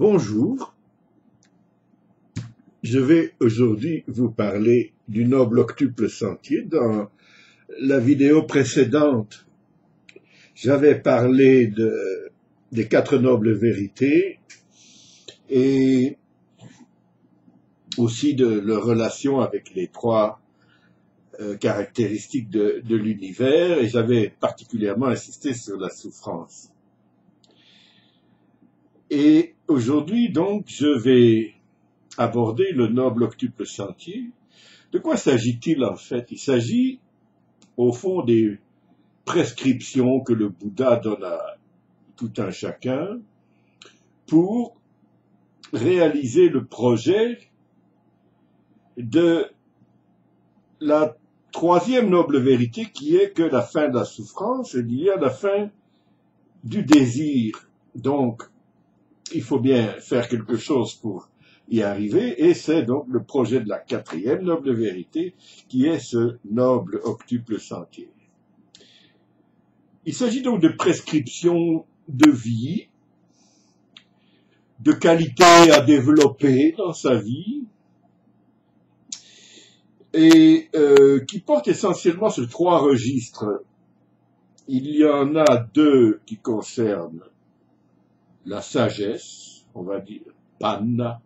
Bonjour, je vais aujourd'hui vous parler du noble octuple sentier. Dans la vidéo précédente, j'avais parlé des quatre nobles vérités et aussi de leur relation avec les trois caractéristiques de l'univers, et j'avais particulièrement insisté sur la souffrance. Et aujourd'hui, donc, je vais aborder le noble octuple sentier. De quoi s'agit-il en fait? Il s'agit, au fond, des prescriptions que le Bouddha donne à tout un chacun pour réaliser le projet de la troisième noble vérité, qui est que la fin de la souffrance est liée à la fin du désir. Donc, il faut bien faire quelque chose pour y arriver, et c'est donc le projet de la quatrième noble vérité, qui est ce noble octuple sentier. Il s'agit donc de prescriptions de vie, de qualités à développer dans sa vie, et qui portent essentiellement sur trois registres. Il y en a deux qui concernent la sagesse, on va dire, panna.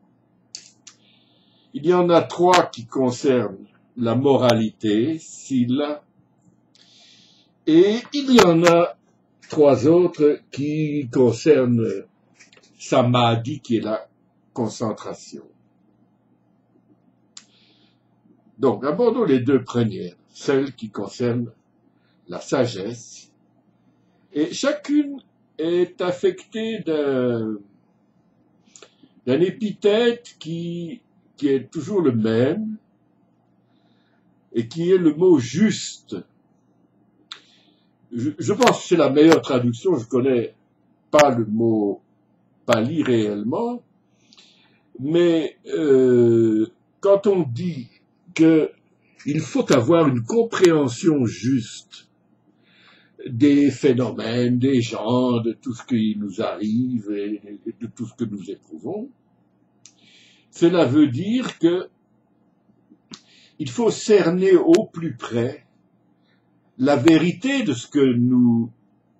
Il y en a trois qui concernent la moralité, sila. Et il y en a trois autres qui concernent samadhi, qui est la concentration. Donc, abordons les deux premières, celles qui concernent la sagesse. Et chacune est affectée d'un épithète qui est toujours le même, et qui est le mot juste. Je pense que c'est la meilleure traduction, je connais pas le mot pali réellement, mais quand on dit qu'il faut avoir une compréhension juste des phénomènes, des gens, de tout ce qui nous arrive et de tout ce que nous éprouvons, cela veut dire que il faut cerner au plus près la vérité de ce que nous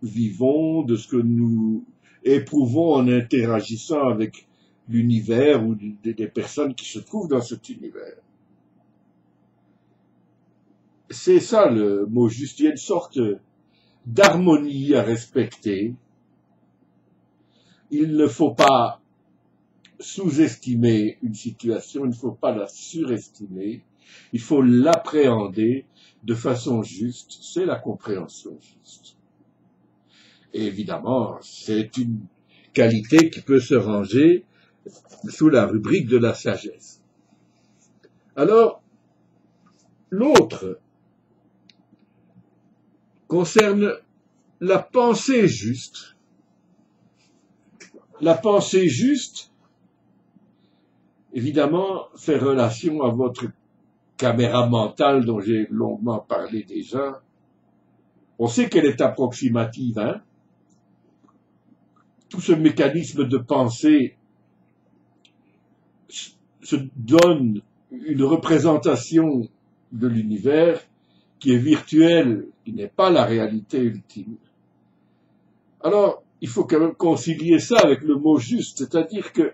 vivons, de ce que nous éprouvons en interagissant avec l'univers ou des personnes qui se trouvent dans cet univers. C'est ça le mot juste. Il y a une sorte d'harmonie à respecter. Il ne faut pas sous-estimer une situation, il ne faut pas la surestimer, il faut l'appréhender de façon juste, c'est la compréhension juste. Et évidemment, c'est une qualité qui peut se ranger sous la rubrique de la sagesse. Alors, l'autre concerne la pensée juste. La pensée juste, évidemment, fait relation à votre caméra mentale dont j'ai longuement parlé déjà. On sait qu'elle est approximative, hein. Tout ce mécanisme de pensée se donne une représentation de l'univers qui est virtuelle, qui n'est pas la réalité ultime. Alors, il faut quand même concilier ça avec le mot juste, c'est-à-dire que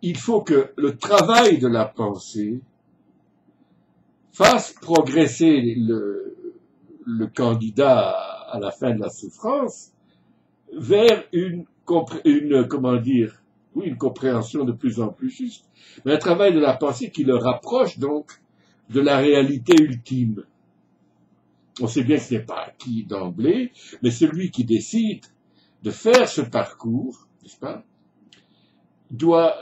il faut que le travail de la pensée fasse progresser le candidat à la fin de la souffrance vers une compréhension de plus en plus juste, mais un travail de la pensée qui le rapproche donc de la réalité ultime. On sait bien que ce n'est pas acquis d'emblée, mais celui qui décide de faire ce parcours, n'est-ce pas, doit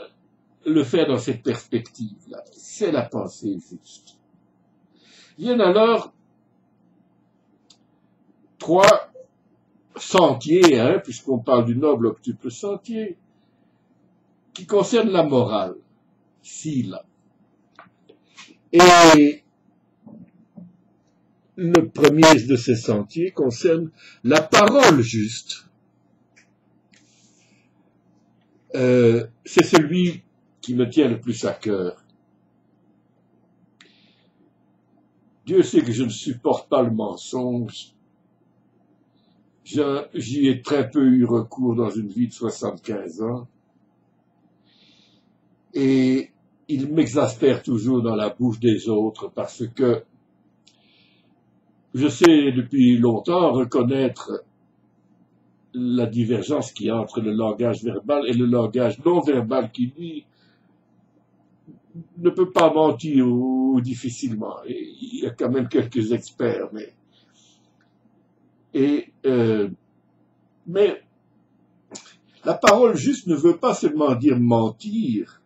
le faire dans cette perspective-là. C'est la pensée juste. Il y en a alors trois sentiers, hein, puisqu'on parle du noble octuple sentier, qui concernent la morale, sila. Et le premier de ces sentiers concerne la parole juste. c'est celui qui me tient le plus à cœur. Dieu sait que je ne supporte pas le mensonge. J'y ai très peu eu recours dans une vie de 75 ans. Et il m'exaspère toujours dans la bouche des autres parce que je sais depuis longtemps reconnaître la divergence qu'il y a entre le langage verbal et le langage non verbal qui, lui, ne peut pas mentir ou difficilement. Et il y a quand même quelques experts, mais la parole juste ne veut pas seulement dire mentir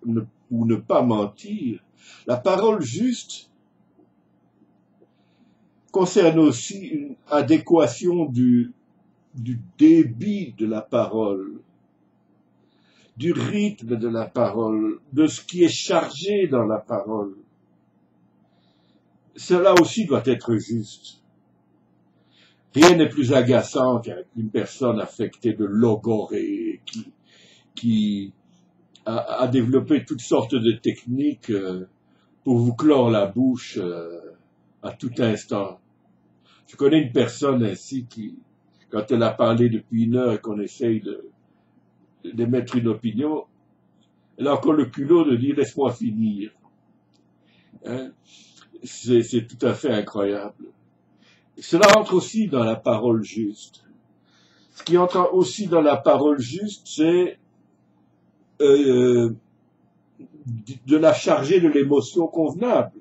ou ne pas mentir. La parole juste concerne aussi une adéquation du débit de la parole, du rythme de la parole, de ce qui est chargé dans la parole. Cela aussi doit être juste. Rien n'est plus agaçant qu'une personne affectée de logorée qui a développé toutes sortes de techniques pour vous clore la bouche à tout instant. Je connais une personne ainsi qui, quand elle a parlé depuis 1 heure et qu'on essaye d'émettre une opinion, elle a encore le culot de dire « laisse-moi finir ». Hein? C'est tout à fait incroyable. Cela entre aussi dans la parole juste. Ce qui entre aussi dans la parole juste, c'est de la charger de l'émotion convenable,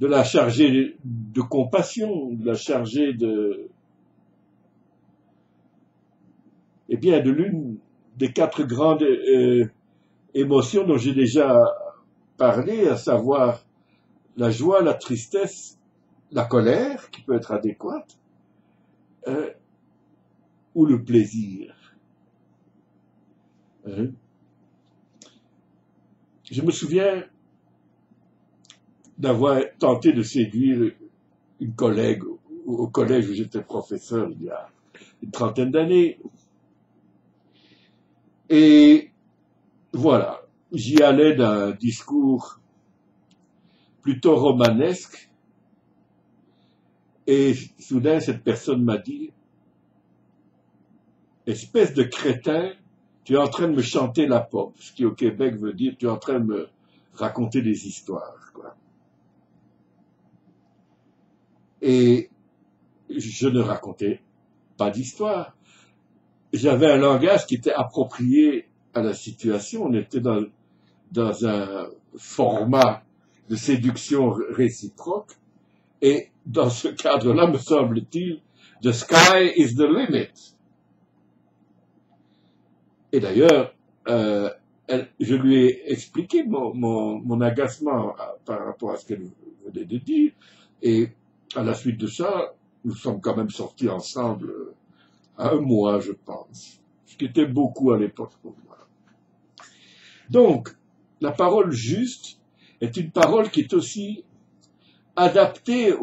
de la charger de compassion, de la charger de l'une des 4 grandes émotions dont j'ai déjà parlé, à savoir la joie, la tristesse, la colère, qui peut être adéquate, ou le plaisir. Je me souviens d'avoir tenté de séduire une collègue au collège où j'étais professeur il y a une 30aine d'années. Et voilà, j'y allais d'un discours plutôt romanesque, et soudain cette personne m'a dit « Espèce de crétin, tu es en train de me chanter la pop », ce qui au Québec veut dire « tu es en train de me raconter des histoires ». Quoi. Et je ne racontais pas d'histoire. J'avais un langage qui était approprié à la situation. On était dans un format de séduction réciproque. Et dans ce cadre-là, me semble-t-il, the sky is the limit. Et d'ailleurs, je lui ai expliqué mon agacement par rapport à ce qu'elle venait de dire. Et à la suite de ça, nous sommes quand même sortis ensemble à 1 mois, je pense. Ce qui était beaucoup à l'époque pour moi. Donc, la parole juste est une parole qui est aussi adaptée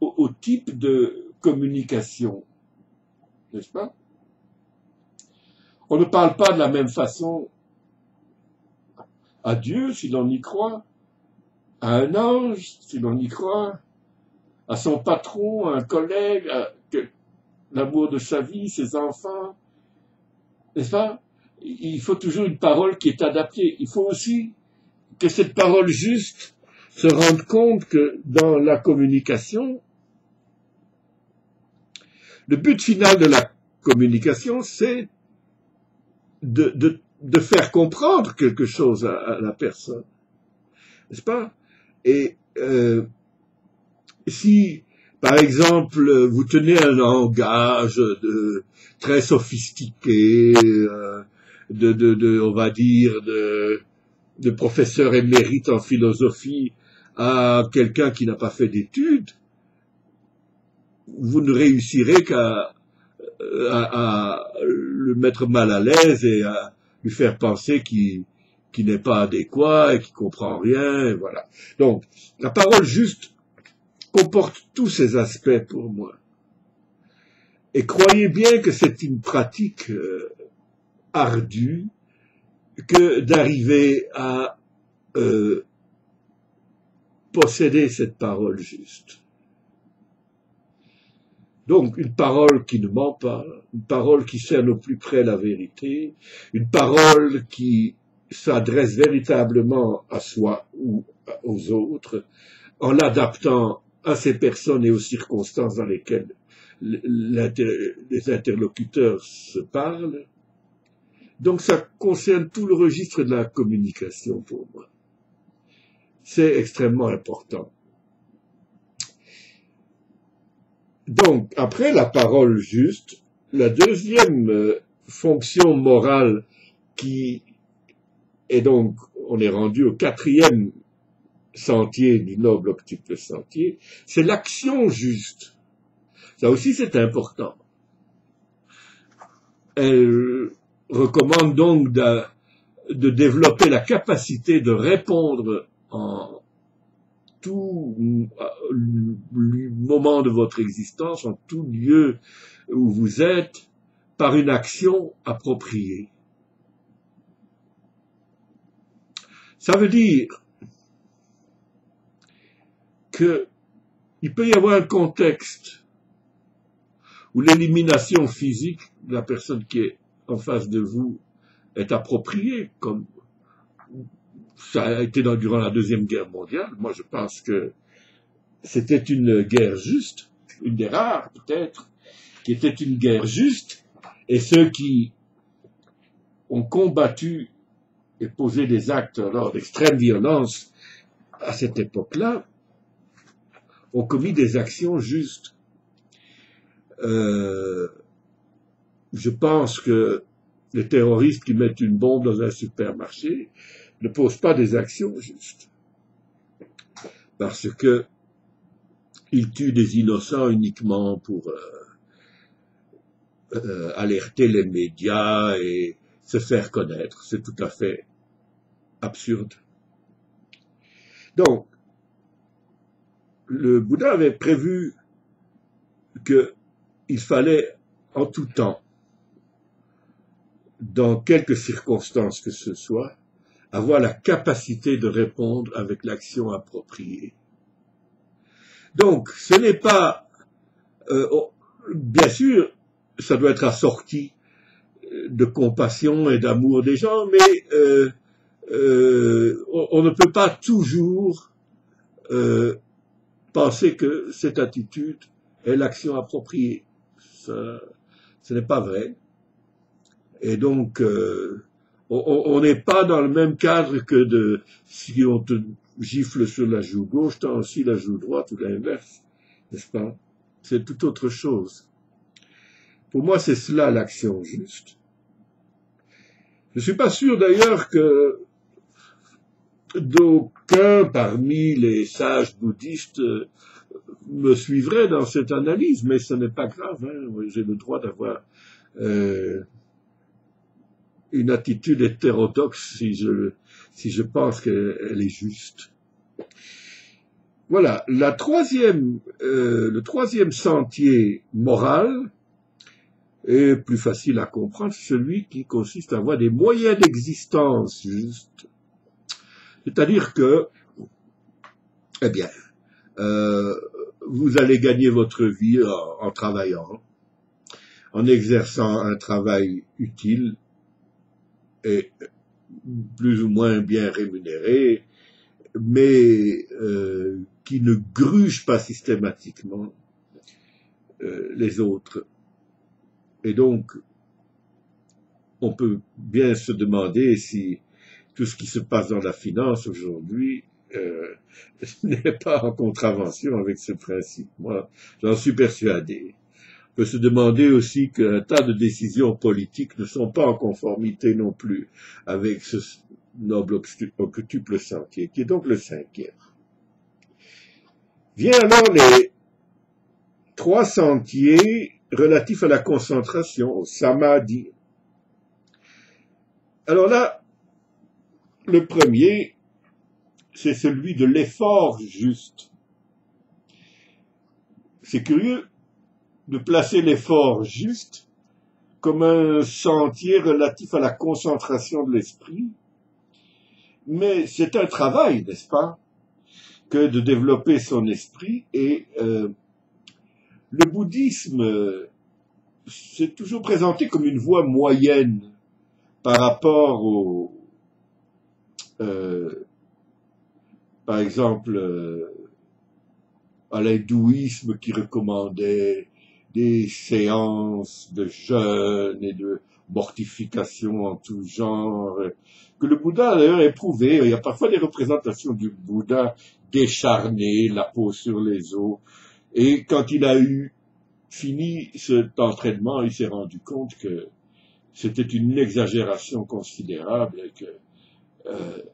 au type de communication. N'est-ce pas? On ne parle pas de la même façon à Dieu, si l'on y croit, à un ange, si l'on y croit, à son patron, à un collègue, à l'amour de sa vie, ses enfants, n'est-ce pas? Il faut toujours une parole qui est adaptée. Il faut aussi que cette parole juste se rende compte que dans la communication, le but final de la communication, c'est de faire comprendre quelque chose à la personne. N'est-ce pas? Et si, par exemple, vous tenez un langage très sophistiqué, on va dire, de professeur émérite en philosophie à quelqu'un qui n'a pas fait d'études, vous ne réussirez qu'à le mettre mal à l'aise et à lui faire penser qu'il n'est pas adéquat et qu'il comprend rien, et voilà. Donc, la parole juste comporte tous ces aspects pour moi. Et croyez bien que c'est une pratique ardu que d'arriver à posséder cette parole juste. Donc, une parole qui ne ment pas, une parole qui cerne au plus près la vérité, une parole qui s'adresse véritablement à soi ou aux autres, en l'adaptant à ces personnes et aux circonstances dans lesquelles les interlocuteurs se parlent. Donc, ça concerne tout le registre de la communication pour moi. C'est extrêmement important. Donc, après la parole juste, la deuxième fonction morale qui est donc, on est rendu au quatrième sentier du noble octuple sentier, c'est l'action juste. Ça aussi c'est important. Elle recommande donc de développer la capacité de répondre en tout moment de votre existence, en tout lieu où vous êtes, par une action appropriée. Ça veut dire qu'il peut y avoir un contexte où l'élimination physique de la personne qui est en face de vous est appropriée, comme ça a été durant la Deuxième Guerre mondiale. Moi, je pense que c'était une guerre juste, une des rares peut-être, qui était une guerre juste, et ceux qui ont combattu et posé des actes alors d'extrême violence à cette époque-là ont commis des actions justes. Je pense que les terroristes qui mettent une bombe dans un supermarché ne posent pas des actions justes, parce que ils tuent des innocents uniquement pour alerter les médias et se faire connaître. C'est tout à fait absurde. Donc, le Bouddha avait prévu qu'il fallait en tout temps, dans quelques circonstances que ce soit, avoir la capacité de répondre avec l'action appropriée. Donc, ce n'est pas, bien sûr, ça doit être assorti de compassion et d'amour des gens, mais on ne peut pas toujours penser que cette attitude est l'action appropriée. Ce n'est pas vrai. Et donc, on n'est pas dans le même cadre que si on te gifle sur la joue gauche, t'as aussi la joue droite ou l'inverse, n'est-ce pas? C'est tout autre chose. Pour moi, c'est cela l'action juste. Je ne suis pas sûr d'ailleurs que d'aucuns parmi les sages bouddhistes me suivraient dans cette analyse, mais ce n'est pas grave, hein. J'ai le droit d'avoir une attitude hétérodoxe si je pense qu'elle est juste. Voilà, le troisième sentier moral est plus facile à comprendre, celui qui consiste à avoir des moyens d'existence justes. C'est-à-dire que, eh bien, vous allez gagner votre vie en travaillant, en exerçant un travail utile et plus ou moins bien rémunéré, mais qui ne gruge pas systématiquement les autres. Et donc, on peut bien se demander si tout ce qui se passe dans la finance aujourd'hui n'est pas en contravention avec ce principe. Moi, j'en suis persuadé. On peut se demander aussi qu'un tas de décisions politiques ne sont pas en conformité non plus avec ce noble octuple sentier, qui est donc le cinquième. Vient alors les trois sentiers relatifs à la concentration, au samadhi. Alors là, le premier, c'est celui de l'effort juste. C'est curieux de placer l'effort juste comme un sentier relatif à la concentration de l'esprit, mais c'est un travail, n'est-ce pas, que de développer son esprit, et le bouddhisme s'est toujours présenté comme une voie moyenne par rapport au, par exemple, à l'hindouisme qui recommandait des séances de jeûne et de mortification en tout genre, que le Bouddha d'ailleurs a éprouvé. Il y a parfois des représentations du Bouddha décharné, la peau sur les os, et quand il a eu fini cet entraînement, il s'est rendu compte que c'était une exagération considérable et que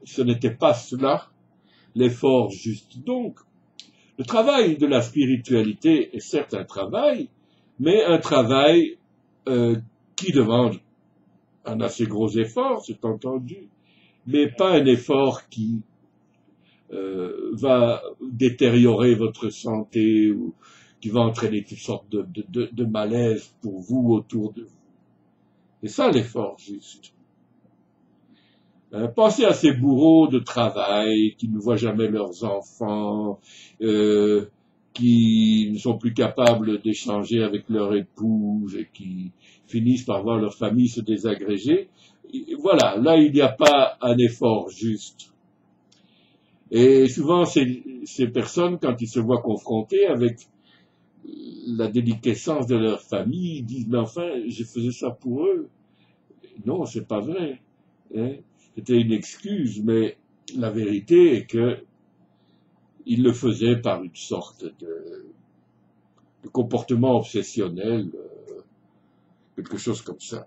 ce n'était pas cela l'effort juste. Donc, le travail de la spiritualité est certes un travail, mais un travail qui demande un assez gros effort, c'est entendu, mais pas un effort qui va détériorer votre santé ou qui va entraîner toutes sortes de malaise pour vous autour de vous. C'est ça l'effort juste. Pensez à ces bourreaux de travail qui ne voient jamais leurs enfants, qui ne sont plus capables d'échanger avec leur épouse et qui finissent par voir leur famille se désagréger. Voilà, là il n'y a pas un effort juste. Et souvent ces personnes, quand ils se voient confrontés avec la déliquescence de leur famille, ils disent mais enfin je faisais ça pour eux. Non, c'est pas vrai. Hein? C'était une excuse, mais la vérité est que il le faisait par une sorte de comportement obsessionnel, quelque chose comme ça.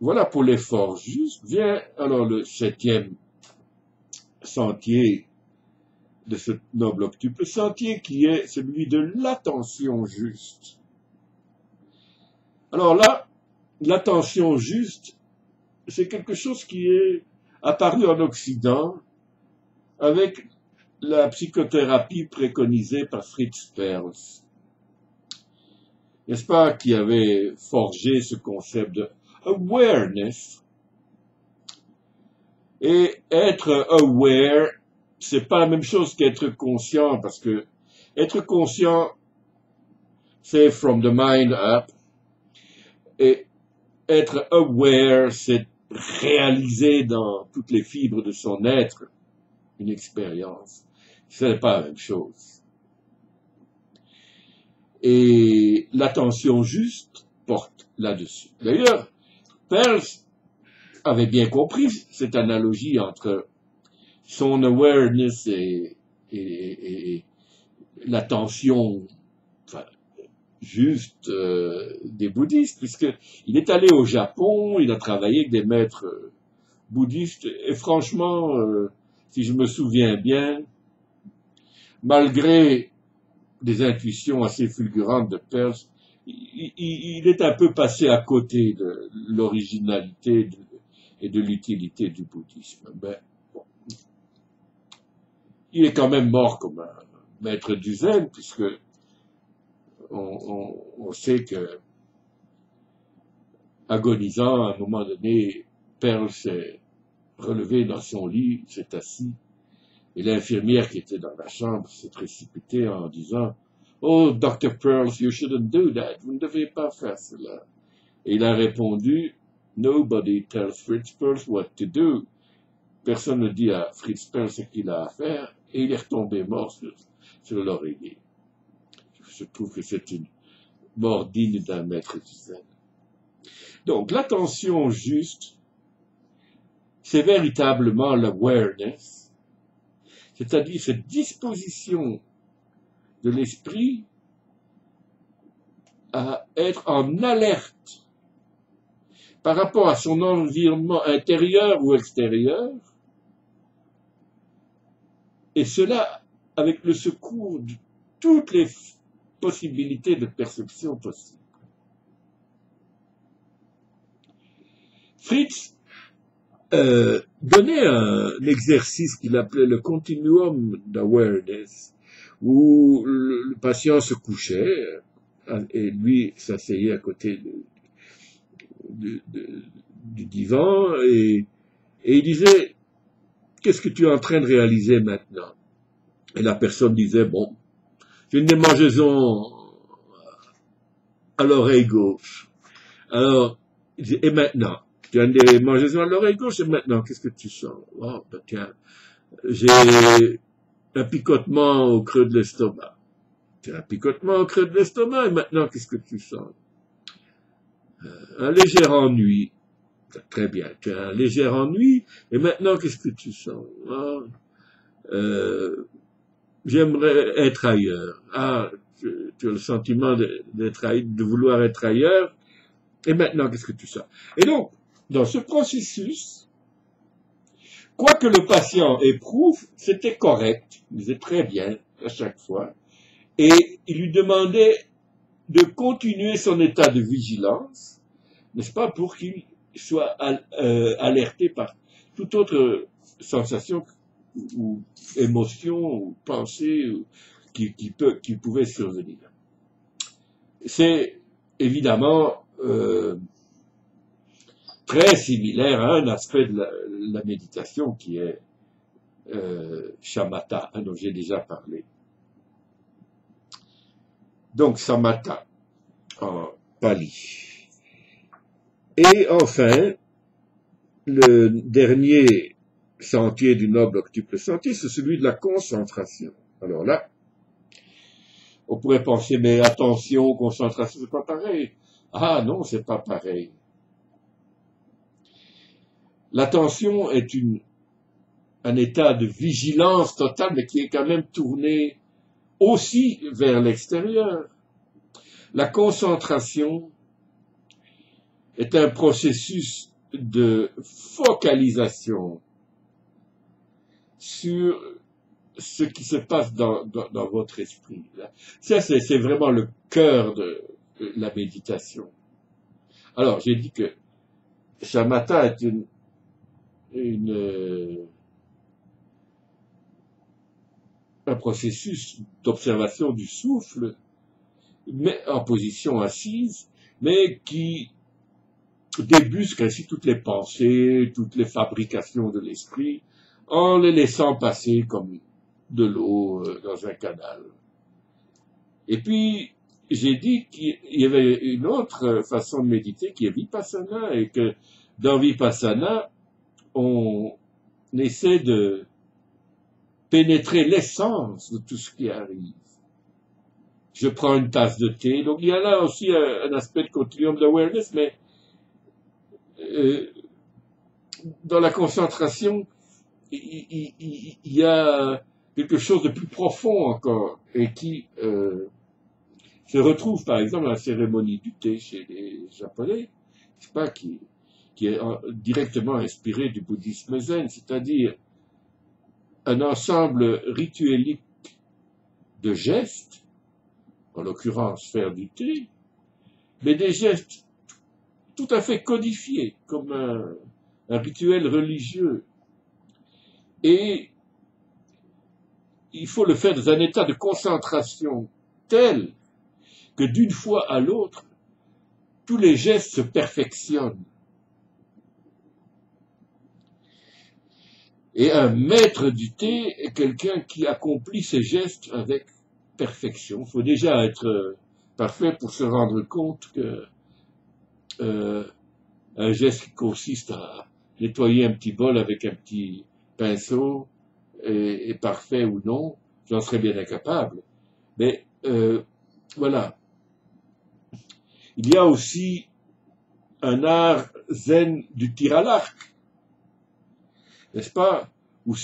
Voilà pour l'effort juste. Vient alors le 7e sentier de ce noble octuple sentier qui est celui de l'attention juste. Alors là, l'attention juste, c'est quelque chose qui est apparu en Occident avec la psychothérapie préconisée par Fritz Perls. N'est-ce pas, qui avait forgé ce concept de awareness. Et être aware, c'est pas la même chose qu'être conscient, parce que être conscient, c'est from the mind up, et être aware, c'est réaliser dans toutes les fibres de son être une expérience. Ce n'est pas la même chose. Et l'attention juste porte là-dessus. D'ailleurs, Perls avait bien compris cette analogie entre son awareness et l'attention juste des bouddhistes, puisqu'il est allé au Japon, il a travaillé avec des maîtres bouddhistes, et franchement, si je me souviens bien, malgré des intuitions assez fulgurantes de Perls, il est un peu passé à côté de l'originalité et de l'utilité du bouddhisme. Ben, bon. Il est quand même mort comme un maître du zen, puisque on sait que, agonisant, à un moment donné, Perls s'est relevé dans son lit, s'est assis, et l'infirmière qui était dans la chambre s'est précipitée en disant « Oh, Dr. Perls, you shouldn't do that, vous ne devez pas faire cela. » Et il a répondu « Nobody tells Fritz Perls what to do. » Personne ne dit à Fritz Perls ce qu'il a à faire, et il est retombé mort sur l'oreiller. Je trouve que c'est une mort digne d'un maître du zen. Donc, l'attention juste, c'est véritablement l'awareness, c'est-à-dire cette disposition de l'esprit à être en alerte par rapport à son environnement intérieur ou extérieur, et cela avec le secours de toutes les possibilités de perception possibles. Fritz donnait un exercice qu'il appelait le continuum d'awareness, où le patient se couchait et lui s'asseyait à côté du divan, et il disait, qu'est-ce que tu es en train de réaliser maintenant? Et la personne disait, bon, j'ai une démangeaison à l'oreille gauche. Alors, il dit, et maintenant? Tu as une démangeaison à l'oreille gauche, et maintenant, qu'est-ce que tu sens? Oh, ben tiens, j'ai un picotement au creux de l'estomac. Tu as un picotement au creux de l'estomac, et maintenant, qu'est-ce que tu sens? Un léger ennui. Très bien, tu as un léger ennui, et maintenant, qu'est-ce que tu sens? Oh, j'aimerais être ailleurs. Ah, tu as le sentiment de vouloir être ailleurs, et maintenant, qu'est-ce que tu sens? Et donc, dans ce processus, quoi que le patient éprouve, c'était correct, il disait très bien à chaque fois, et il lui demandait de continuer son état de vigilance, n'est-ce pas, pour qu'il soit alerté par toute autre sensation ou émotion ou pensée qui pouvait survenir. C'est évidemment très similaire à un aspect de la méditation qui est shamatha, dont j'ai déjà parlé. Donc samatha en pali. Et enfin, le dernier sentier du noble octuple sentier, c'est celui de la concentration. Alors là, on pourrait penser, mais attention, concentration, c'est pas pareil. Ah non, c'est pas pareil. L'attention est un état de vigilance totale, mais qui est quand même tourné aussi vers l'extérieur. La concentration est un processus de focalisation sur ce qui se passe dans votre esprit. Ça, c'est vraiment le cœur de la méditation. Alors, j'ai dit que shamatha est un processus d'observation du souffle, mais en position assise, mais qui débusque ainsi toutes les pensées, toutes les fabrications de l'esprit, en les laissant passer comme de l'eau dans un canal. Et puis, j'ai dit qu'il y avait une autre façon de méditer qui est Vipassana, et que dans Vipassana, on essaie de pénétrer l'essence de tout ce qui arrive. Je prends une tasse de thé, donc il y a là aussi un aspect de continuum d'awareness, mais dans la concentration, il y a quelque chose de plus profond encore, et qui se retrouve par exemple dans la cérémonie du thé chez les Japonais, c'est pas qui est directement inspiré du bouddhisme zen, c'est-à-dire un ensemble rituelique de gestes, en l'occurrence faire du thé, mais des gestes tout à fait codifiés, comme un rituel religieux. Et il faut le faire dans un état de concentration tel que d'une fois à l'autre, tous les gestes se perfectionnent. Et un maître du thé est quelqu'un qui accomplit ses gestes avec perfection. Il faut déjà être parfait pour se rendre compte que un geste qui consiste à nettoyer un petit bol avec un petit pinceau est parfait ou non, j'en serais bien incapable. Mais voilà. Il y a aussi un art zen du tir à l'arc, n'est-ce pas? Ou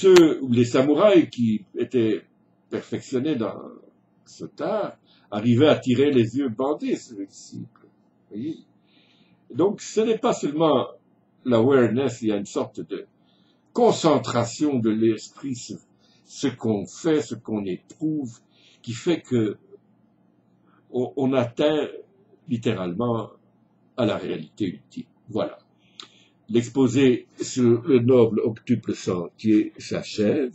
les samouraïs qui étaient perfectionnés dans cet art arrivaient à tirer les yeux bandés sur les disciples. Voyez? Donc, ce n'est pas seulement l'awareness, il y a une sorte de concentration de l'esprit sur ce qu'on fait, ce qu'on éprouve, qui fait que on atteint littéralement à la réalité ultime. Voilà. L'exposé sur le noble octuple sentier s'achève,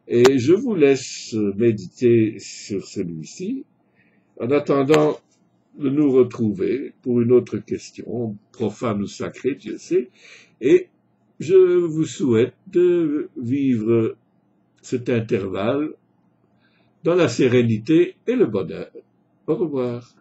et je vous laisse méditer sur celui-ci. En attendant, de nous retrouver pour une autre question, profane ou sacrée, Dieu sait, et je vous souhaite de vivre cet intervalle dans la sérénité et le bonheur. Au revoir.